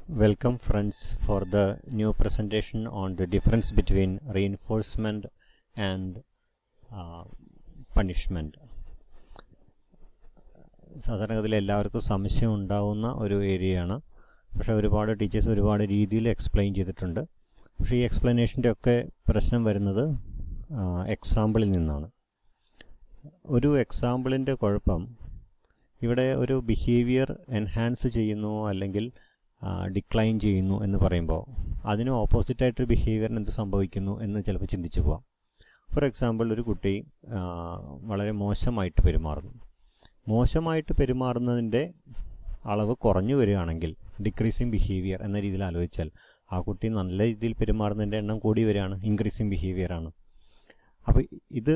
Welcome friends for the new presentation on the difference between reinforcement and punishment. സാധാരണഗതിയിൽ എല്ലാവർക്കും സംശയം ഉണ്ടാവുന്ന ഒരു ഏരിയയാണ്. പക്ഷേ ഒരുപാട് ടീച്ചേഴ്സ് ഒരുപാട് രീതിയിൽ എക്സ്പ്ലെയിൻ ചെയ്തിട്ടുണ്ട്. പക്ഷേ ഈ എക്സ്പ്ലനേഷൻ്റെ ഒക്കെ പ്രശ്നം വരുന്നത് എക്സാമ്പിളിൽ നിന്നാണ്. ഒരു എക്സാമ്പിളിൻ്റെ കുഴപ്പം ഇവിടെ ഒരു ബിഹേവിയർ എൻഹാൻസ് ചെയ്യുന്നു അല്ലെങ്കിൽ ഡിക്ലൈൻ ചെയ്യുന്നു എന്ന് പറയുമ്പോൾ അതിന് ഓപ്പോസിറ്റായിട്ടൊരു ബിഹേവിയറിന് എന്ത് സംഭവിക്കുന്നു എന്ന് ചിലപ്പോൾ ചിന്തിച്ചു പോവാം. ഫോർ എക്സാമ്പിൾ, ഒരു കുട്ടി വളരെ മോശമായിട്ട് പെരുമാറുന്നതിൻ്റെ അളവ് കുറഞ്ഞു വരികയാണെങ്കിൽ ഡിക്രീസിങ് ബിഹേവിയർ എന്ന രീതിയിൽ ആലോചിച്ചാൽ ആ കുട്ടി നല്ല രീതിയിൽ പെരുമാറുന്നതിൻ്റെ എണ്ണം കൂടി വരികയാണ്, ഇൻക്രീസിങ് ബിഹേവിയറാണ്. അപ്പോൾ ഇത്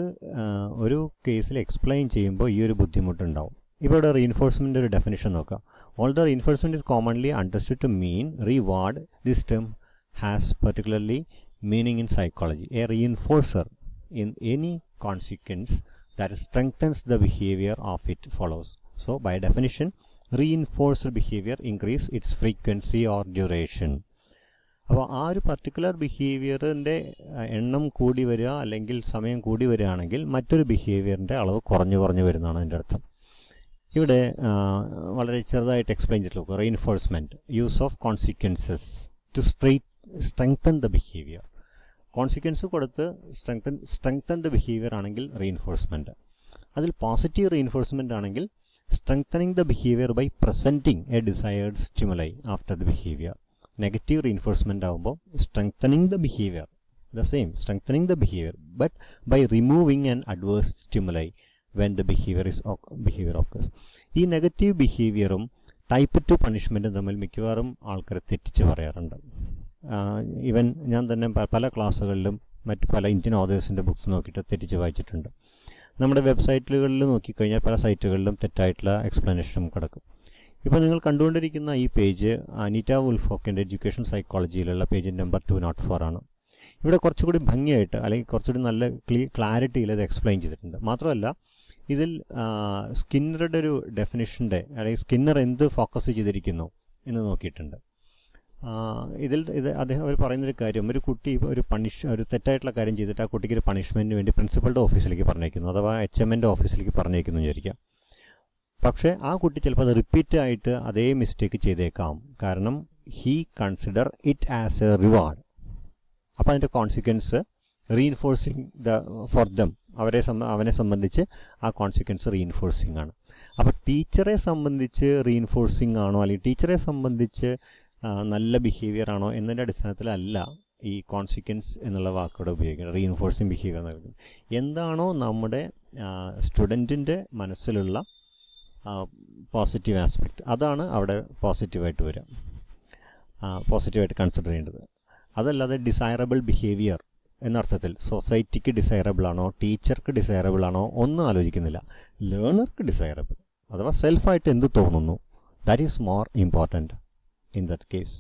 ഒരു കേസിൽ എക്സ്പ്ലെയിൻ ചെയ്യുമ്പോൾ ഈ ഒരു ബുദ്ധിമുട്ടുണ്ടാവും. ഇവിടെ റീഇൻഫോഴ്സ്മെൻ്റ് ഒരു ഡെഫിനിഷൻ നോക്കാം. Although reinforcement is commonly understood to mean reward, this term has particularly meaning in psychology. A reinforcer in any consequence that strengthens the behavior of it follows. So by definition, reinforced behavior increase its frequency or duration. അപ്പോൾ ആ ഒരു particular ബിഹേവിയറിൻ്റെ എണ്ണം കൂടി വരിക അല്ലെങ്കിൽ സമയം കൂടി വരികയാണെങ്കിൽ മറ്റൊരു ബിഹേവിയറിൻ്റെ അളവ് കുറഞ്ഞു വരുന്നതാണ് അതിൻ്റെ അർത്ഥം. ഇവിടെ വളരെ ചെറുതായിട്ട് എക്സ്പ്ലെയിൻ ചെയ്തിട്ട് reinforcement, use of consequences to strengthen the behaviour. Consequence കൊടുത്ത് സ്ട്രെങ്തൻ ദ ബിഹേവിയർ ആണെങ്കിൽ റീഇൻഫോഴ്സ്മെൻറ്റ്. അതിൽ പോസിറ്റീവ് റീഇൻഫോഴ്സ്മെൻ്റ് ആണെങ്കിൽ strengthening the behaviour by presenting a desired stimuli after the behaviour. Negative reinforcement ആകുമ്പോൾ strengthening the behaviour, strengthening the behaviour but by removing an adverse stimuli when the behavior occurs. ഈ negative ബിഹേവിയറും type 2 പണിഷ്മെൻറ്റും തമ്മിൽ മിക്കവാറും ആൾക്കാർ തെറ്റിച്ച് പറയാറുണ്ട്. Even ഞാൻ തന്നെ പല ക്ലാസ്സുകളിലും മറ്റ് പല ഇന്ത്യൻ ഓതേഴ്സിൻ്റെ ബുക്സ് നോക്കിയിട്ട് തെറ്റിച്ച് വായിച്ചിട്ടുണ്ട്. നമ്മുടെ വെബ്സൈറ്റുകളിൽ നോക്കിക്കഴിഞ്ഞാൽ പല സൈറ്റുകളിലും തെറ്റായിട്ടുള്ള എക്സ്പ്ലനേഷനും കിടക്കും. ഇപ്പോൾ നിങ്ങൾ കണ്ടുകൊണ്ടിരിക്കുന്ന ഈ പേജ് അനീറ്റ വുൾഫോക്കിൻ്റെ എഡ്യൂക്കേഷൻ സൈക്കോളജിയിലുള്ള പേജ് നമ്പർ 204 ആണ്. ഇവിടെ കുറച്ചുകൂടി ഭംഗിയായിട്ട് അല്ലെങ്കിൽ കുറച്ചുകൂടി നല്ല ക്ലാരിറ്റിയിൽ ഇത് എക്സ്പ്ലെയിൻ ചെയ്തിട്ടുണ്ട്. മാത്രമല്ല ഇതിൽ സ്കിന്നറുടെ ഒരു ഡെഫിനിഷൻ്റെ അല്ലെങ്കിൽ സ്കിന്നർ എന്ത് ഫോക്കസ് ചെയ്തിരിക്കുന്നു എന്ന് നോക്കിയിട്ടുണ്ട്. അദ്ദേഹം അവർ പറയുന്നൊരു കാര്യം, ഒരു കുട്ടി ഒരു തെറ്റായിട്ടുള്ള കാര്യം ചെയ്തിട്ട് ആ കുട്ടിക്ക് ഒരു പണിഷ്മെൻറ്റിന് വേണ്ടി പ്രിൻസിപ്പളുടെ ഓഫീസിലേക്ക് പറഞ്ഞേക്കുന്നു, അഥവാ HMൻ്റെ ഓഫീസിലേക്ക് പറഞ്ഞേക്കുന്നു വിചാരിക്കാം. പക്ഷേ ആ കുട്ടി ചിലപ്പോൾ അത് റിപ്പീറ്റ് ആയിട്ട് അതേ മിസ്റ്റേക്ക് ചെയ്തേക്കാം. കാരണം he consider it as A reward. അപ്പോൾ അതിൻ്റെ കോൺസിക്വൻസ് റീഇൻഫോഴ്സിങ് ഫോർ ദം, അവനെ സംബന്ധിച്ച് ആ കോൺസിക്വൻസ് റീഇൻഫോഴ്സിങ് ആണ്. അപ്പോൾ ടീച്ചറെ സംബന്ധിച്ച് റീഇൻഫോഴ്സിങ് ആണോ അല്ലെങ്കിൽ ടീച്ചറെ സംബന്ധിച്ച് നല്ല ബിഹേവിയർ ആണോ എന്നതിൻ്റെ അടിസ്ഥാനത്തിലല്ല ഈ കോൺസിക്വൻസ് എന്നുള്ള വാക്കോടെ ഉപയോഗിക്കുന്നത്. റീഇൻഫോഴ്സിങ് ബിഹേവിയർ എന്ന് പറയുന്നത് എന്താണോ നമ്മുടെ സ്റ്റുഡൻറ്റിൻ്റെ മനസ്സിലുള്ള പോസിറ്റീവ് ആസ്പെക്റ്റ്, അതാണ് അവിടെ പോസിറ്റീവായിട്ട് വരിക, പോസിറ്റീവായിട്ട് കൺസിഡർ ചെയ്യേണ്ടത്. അതല്ലാതെ ഡിസൈറബിൾ ബിഹേവിയർ എന്നർത്ഥത്തിൽ സൊസൈറ്റിക്ക് ഡിസൈറബിൾ ആണോ ടീച്ചർക്ക് ഡിസൈറബിൾ ആണോ ഒന്നും ആലോചിക്കുന്നില്ല. ലേണർക്ക് ഡിസൈറബിൾ അഥവാ സെൽഫായിട്ട് എന്ത് തോന്നുന്നു, that is more important in that case.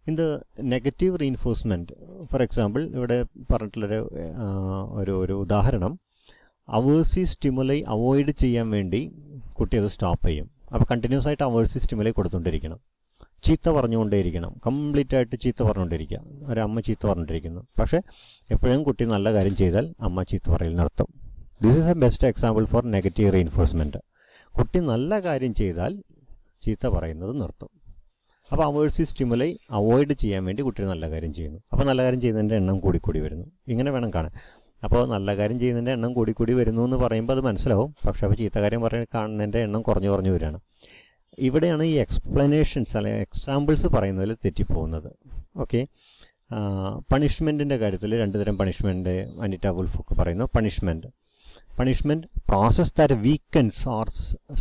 In the negative reinforcement, for example ഇവിടെ പറഞ്ഞിട്ടുള്ളൊരു ഒരു ഉദാഹരണം, അവേഴ്സീവ് സ്റ്റിമുലൈ അവോയ്ഡ് ചെയ്യാൻ വേണ്ടി കുട്ടി അത് സ്റ്റോപ്പ് ചെയ്യും. അപ്പോൾ കണ്ടിന്യൂസ് ആയിട്ട് അവേഴ്സീവ് സ്റ്റിമുലൈ കൊടുത്തുകൊണ്ടിരിക്കണം, ചീത്ത പറഞ്ഞുകൊണ്ടേയിരിക്കണം, കംപ്ലീറ്റ് ആയിട്ട് ചീത്ത പറഞ്ഞുകൊണ്ടിരിക്കുക. ഒരമ്മ ചീത്ത പറഞ്ഞുകൊണ്ടിരിക്കുന്നു, പക്ഷേ എപ്പോഴും കുട്ടി നല്ല കാര്യം ചെയ്താൽ അമ്മ ചീത്ത പറയൽ നിർത്തും. This is A best example for negative reinforcement. കുട്ടി നല്ല കാര്യം ചെയ്താൽ ചീത്ത പറയുന്നത് നിർത്തും. അപ്പോൾ അവേഴ്സീവ് സ്റ്റിമുലൈ അവോയ്ഡ് ചെയ്യാൻ വേണ്ടി കുട്ടി നല്ല കാര്യം ചെയ്യുന്നു. അപ്പോൾ നല്ല കാര്യം ചെയ്യുന്നതിൻ്റെ എണ്ണം കൂടിക്കൂടി വരുന്നു. ഇങ്ങനെ വേണം കാണാൻ. അപ്പോൾ നല്ല കാര്യം ചെയ്യുന്നതിൻ്റെ എണ്ണം കൂടിക്കൂടി വരുന്നു എന്ന് പറയുമ്പോൾ അത് മനസ്സിലാവും. പക്ഷേ അപ്പോൾ ചീത്ത കാര്യം കാണുന്നതിൻ്റെ എണ്ണം കുറഞ്ഞു വരികയാണ്. ഇവിടെയാണ് ഈ എക്സ്പ്ലനേഷൻസ് അല്ലെങ്കിൽ എക്സാമ്പിൾസ് പറയുന്നതിൽ തെറ്റിപ്പോകുന്നത്. ഓക്കെ, പണിഷ്മെൻറ്റിൻ്റെ കാര്യത്തിൽ 2 തരം പണിഷ്മെൻറ്റ് അനിറ്റ വുൾഫൊക്കെ പറയുന്നു. Punishment process that weakens or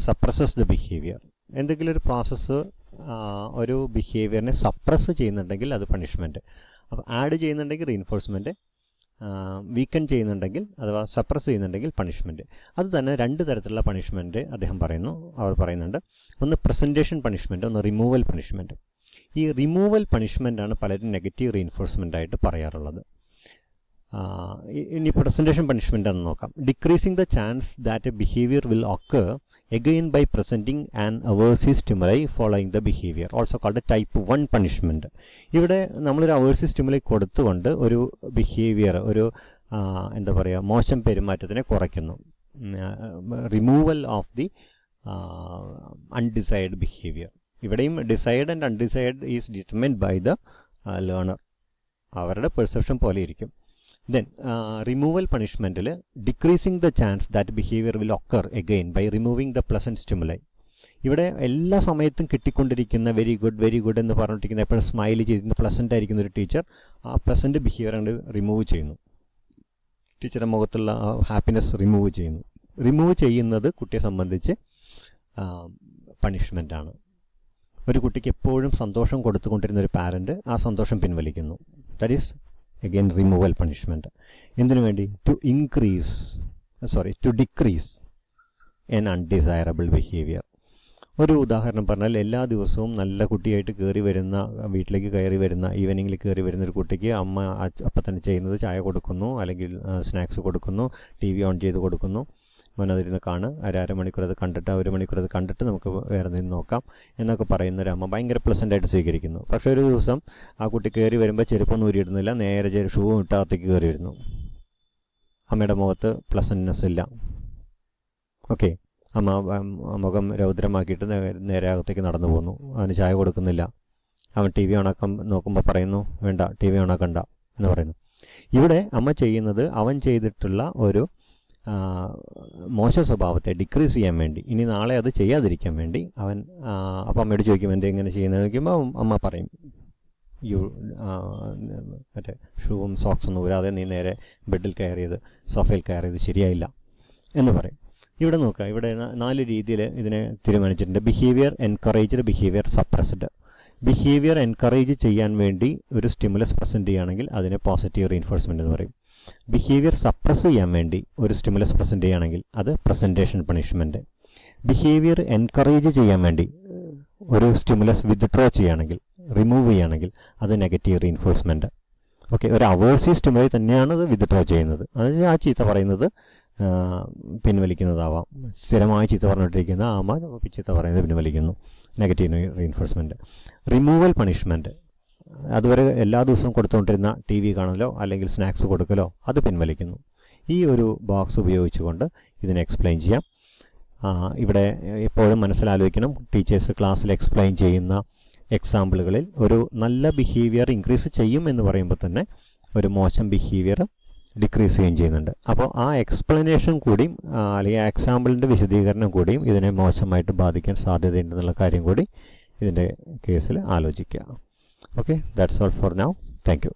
suppresses the behaviour. എന്തെങ്കിലും ഒരു പ്രോസസ്സ് ഒരു ബിഹേവിയറിനെ സപ്രസ് ചെയ്യുന്നുണ്ടെങ്കിൽ അത് പണിഷ്മെൻറ്റ്. അപ്പോൾ ആഡ് ചെയ്യുന്നുണ്ടെങ്കിൽ റീഇൻഫോഴ്സ്മെൻറ്റ്, വീക്കൻ ചെയ്യുന്നുണ്ടെങ്കിൽ അഥവാ സപ്രസ് ചെയ്യുന്നുണ്ടെങ്കിൽ പണിഷ്മെൻറ്റ്. അത് തന്നെ 2 തരത്തിലുള്ള പണിഷ്മെൻറ്റ് അവർ പറയുന്നുണ്ട്. ഒന്ന് പ്രസൻറ്റേഷൻ പണിഷ്മെൻറ്റ്, ഒന്ന് റിമൂവൽ പണിഷ്മെൻറ്റ്. ഈ റിമൂവൽ പണിഷ്മെൻറ്റാണ് പലരും നെഗറ്റീവ് റീഇൻഫോഴ്സ്മെൻ്റ് ആയിട്ട് പറയാറുള്ളത്. ഇനി പ്രസൻറ്റേഷൻ പണിഷ്മെൻ്റ് എന്ന് നോക്കാം. Decreasing the chance that A behaviour will occur again by presenting an aversive stimuli following the behavior, also called type 1 punishment. ഇവിടെ നമ്മളൊരു aversive stimuli കൊടുത്തുകൊണ്ട് ഒരു ബിഹേവിയർ, ഒരു എന്താ പറയുക, മോശം പെരുമാറ്റത്തിനെ കുറയ്ക്കുന്നു. Removal of the undesired behaviour. ഇവിടെയും desired and undesired is determined by the learner, അവരുടെ പെർസെപ്ഷൻ പോലെ ഇരിക്കും. ദെൻ റിമൂവൽ പണിഷ്മെൻറ്റിൽ decreasing the chance that behaviour will occur again by removing the pleasant stimuli. ഇവിടെ എല്ലാ സമയത്തും കിട്ടിക്കൊണ്ടിരിക്കുന്ന വെരി ഗുഡ് എന്ന് പറഞ്ഞിരിക്കുന്ന, എപ്പോഴും സ്മൈൽ ചെയ്യുന്ന പ്ലസൻ്റ് ആയിരിക്കുന്ന ഒരു ടീച്ചർ ആ പ്ലസൻറ്റ് ബിഹേവിയർ കൊണ്ട് റിമൂവ് ചെയ്യുന്നു. ടീച്ചറുടെ മുഖത്തുള്ള ഹാപ്പിനെസ് റിമൂവ് ചെയ്യുന്നു. റിമൂവ് ചെയ്യുന്നത് കുട്ടിയെ സംബന്ധിച്ച് പണിഷ്മെൻ്റാണ്. ഒരു കുട്ടിക്ക് എപ്പോഴും സന്തോഷം കൊടുത്തുകൊണ്ടിരുന്ന ഒരു പാരൻറ്റ് ആ സന്തോഷം പിൻവലിക്കുന്നു. That is again removal punishment. എന്തിനു വേണ്ടി? To decrease an undesirable behaviour. ഒരു ഉദാഹരണം പറഞ്ഞാൽ, എല്ലാ ദിവസവും നല്ല കുട്ടിയായിട്ട് വീട്ടിലേക്ക് കയറി വരുന്ന, ഈവനിങ്ങിൽ കയറി വരുന്ന ഒരു കുട്ടിക്ക് അമ്മ അപ്പം തന്നെ ചെയ്യുന്നത് ചായ കൊടുക്കുന്നു, അല്ലെങ്കിൽ സ്നാക്സ് കൊടുക്കുന്നു, ടി വി ഓൺ ചെയ്ത് കൊടുക്കുന്നു, അവനതിരുന്ന് അരമണിക്കൂർ അത് കണ്ടിട്ട്, 1 മണിക്കൂർ അത് കണ്ടിട്ട് നമുക്ക് വേറെ നിന്ന് നോക്കാം എന്നൊക്കെ പറയുന്ന ഒരു അമ്മ ഭയങ്കര പ്ലസൻ്റായിട്ട് സ്വീകരിക്കുന്നു. പക്ഷേ ഒരു ദിവസം ആ കുട്ടി കയറി വരുമ്പോൾ ചെരുപ്പൊന്നും ഊരിയിടുന്നില്ല, നേരെ ഷൂ ഇട്ടകത്തേക്ക് കയറി വരുന്നു. അമ്മയുടെ മുഖത്ത് പ്ലസൻറ്റ്നെസ് ഇല്ല. ഓക്കെ, അമ്മ മുഖം രൗദ്രമാക്കിയിട്ട് നേരെ അകത്തേക്ക് നടന്നു പോകുന്നു. അവന് ചായ കൊടുക്കുന്നില്ല. അവൻ ടി വി ഓണാക്കാൻ നോക്കുമ്പോൾ പറയുന്നു, വേണ്ട, ടി വി ഓണാക്കണ്ട എന്ന് പറയുന്നു. ഇവിടെ അമ്മ ചെയ്യുന്നത്, അവൻ ചെയ്തിട്ടുള്ള ഒരു മോശ സ്വഭാവത്തെ ഡിക്രീസ് ചെയ്യാൻ വേണ്ടി, ഇനി നാളെ അത് ചെയ്യാതിരിക്കാൻ വേണ്ടി അവൻ, അപ്പം അമ്മയോട് ചോദിക്കും എൻ്റെ എങ്ങനെ ചെയ്യുന്നത് നോക്കുമ്പോൾ അമ്മ പറയും, മറ്റേ ഷൂവും സോക്സൊന്നും ഊരാതെ നീ നേരെ ബെഡിൽ സോഫയിൽ കയറിയത് ശരിയായില്ല എന്ന് പറയും. ഇവിടെ നോക്കുക, ഇവിടെ 4 രീതിയിൽ ഇതിനെ തീരുമാനിച്ചിട്ടുണ്ട്. Behaviour encouraged, behaviour suppressed. Behaviour encourage ചെയ്യാൻ വേണ്ടി ഒരു സ്റ്റിമുലസ് പ്രസൻറ്റ് ചെയ്യുകയാണെങ്കിൽ അതിനെ പോസിറ്റീവ് റീഇൻഫോഴ്സ്മെൻ്റ് എന്ന് പറയും. ബിഹേവിയർ സപ്രസ് ചെയ്യാൻ വേണ്ടി ഒരു സ്റ്റിമുലസ് പ്രസൻറ്റ് ചെയ്യുകയാണെങ്കിൽ അത് പ്രസൻറ്റേഷൻ പണിഷ്മെൻറ്റ്. ബിഹേവിയർ എൻകറേജ് ചെയ്യാൻ വേണ്ടി ഒരു സ്റ്റിമുലസ് വിത്ഡ്രോ ചെയ്യുകയാണെങ്കിൽ, റിമൂവ് ചെയ്യുകയാണെങ്കിൽ അത് നെഗറ്റീവ് റീഇൻഫോഴ്സ്മെൻറ്റ്. ഓക്കെ, ഒരു അവേഴ്സീവ് സ്റ്റിമുലൈ തന്നെയാണ് അത് വിത്ഡ്രോ ചെയ്യുന്നത്. അതായത് ആ ചീത്ത പറയുന്നത് പിൻവലിക്കുന്നതാവാം. സ്ഥിരമായി ചീത്ത പറഞ്ഞിട്ടിരിക്കുന്ന അമ്മ ചീത്ത പറയുന്നത് പിൻവലിക്കുന്നു, നെഗറ്റീവ് റീഇൻഫോഴ്സ്മെൻറ്റ്. റിമൂവൽ പണിഷ്മെൻറ്റ്, അതുവരെ എല്ലാ ദിവസവും കൊടുത്തുകൊണ്ടിരുന്ന ടി വി കാണലോ അല്ലെങ്കിൽ സ്നാക്സ് കൊടുക്കലോ അത് പിൻവലിക്കുന്നു. ഈ ഒരു ബോക്സ് ഉപയോഗിച്ചുകൊണ്ട് ഇതിനെ എക്സ്പ്ലെയിൻ ചെയ്യാം. ഇവിടെ എപ്പോഴും മനസ്സിലാലോചിക്കണം, ടീച്ചേഴ്സ് ക്ലാസ്സിൽ എക്സ്പ്ലെയിൻ ചെയ്യുന്ന എക്സാമ്പിളുകളിൽ ഒരു നല്ല ബിഹേവിയർ ഇൻക്രീസ് ചെയ്യും എന്ന് പറയുമ്പോൾ തന്നെ ഒരു മോശം ബിഹേവിയർ ഡിക്രീസ് ചെയ്യുകയും ചെയ്യുന്നുണ്ട്. അപ്പോൾ ആ എക്സ്പ്ലനേഷൻ കൂടിയും അല്ലെങ്കിൽ ആ എക്സാമ്പിളിൻ്റെ വിശദീകരണം കൂടിയും ഇതിനെ മോശമായിട്ട് ബാധിക്കാൻ സാധ്യതയുണ്ടെന്നുള്ള കാര്യം കൂടി ഇതിൻ്റെ കേസിൽ ആലോചിക്കുക. Okay, that's all for now. Thank you.